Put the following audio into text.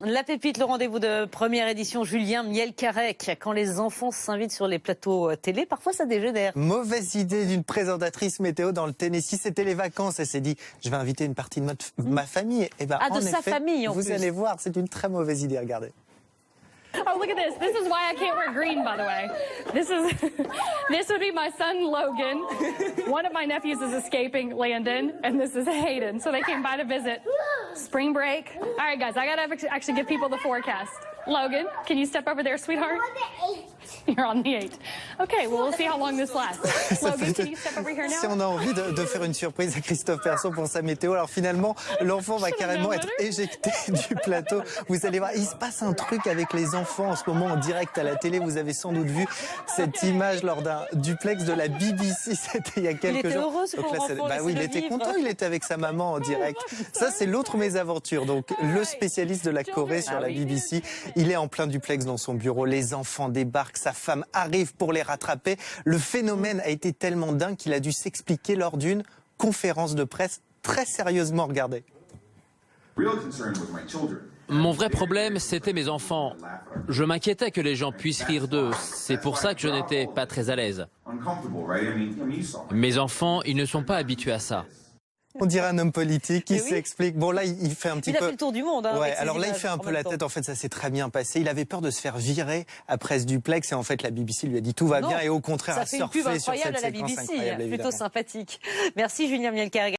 La pépite, le rendez-vous de première édition, Julien Mielcarec. Quand les enfants s'invitent sur les plateaux télé, parfois ça dégénère. Mauvaise idée d'une présentatrice météo dans le Tennessee. C'était les vacances. Elle s'est dit, je vais inviter une partie de ma famille. Et ben, de sa famille en plus. Vous allez voir, c'est une très mauvaise idée. Regardez. Oh, look at this. This is why I can't wear green, by the way. This would be my son, Logan. One of my nephews is escaping Landon, and this is Hayden. So they came by to visit. Spring break. All right, guys, I got to actually give people the forecast. Logan, can you step over there, sweetheart? You're on the 8. Okay, well, we'll see how long this lasts. Logan, can you step over here now? Si on a envie de faire une surprise à Christophe Persson pour sa météo, alors finalement, l'enfant va carrément être éjecté du plateau. Vous allez voir, il se passe un truc avec les enfants en ce moment en direct à la télé. Vous avez sans doute vu cette image lors d'un duplex de la BBC. C'était il y a quelques jours. Heureux, ce pauvre enfant, oui, il était content, il était avec sa maman en direct. Ça, c'est l'autre mésaventure. Donc, le spécialiste de la Corée sur la BBC, il est en plein duplex dans son bureau. Les enfants débarquent, sa femme arrive pour les rattraper. Le phénomène a été tellement dingue qu'il a dû s'expliquer lors d'une conférence de presse très sérieusement. Regardez. Mon vrai problème, c'était mes enfants. Je m'inquiétais que les gens puissent rire d'eux. C'est pour ça que je n'étais pas très à l'aise. Mes enfants, ils ne sont pas habitués à ça. On dirait un homme politique qui s'explique. Bon, là, il fait un petit peu... Il a fait le tour du monde. Hein, ouais, alors là, il fait un peu la tête. En fait, ça s'est très bien passé. Il avait peur de se faire virer après ce duplex. Et en fait, la BBC lui a dit tout va bien. Et au contraire, ça fait une pub incroyable à la BBC. Plutôt sympathique. Merci, Julien Mielcarec.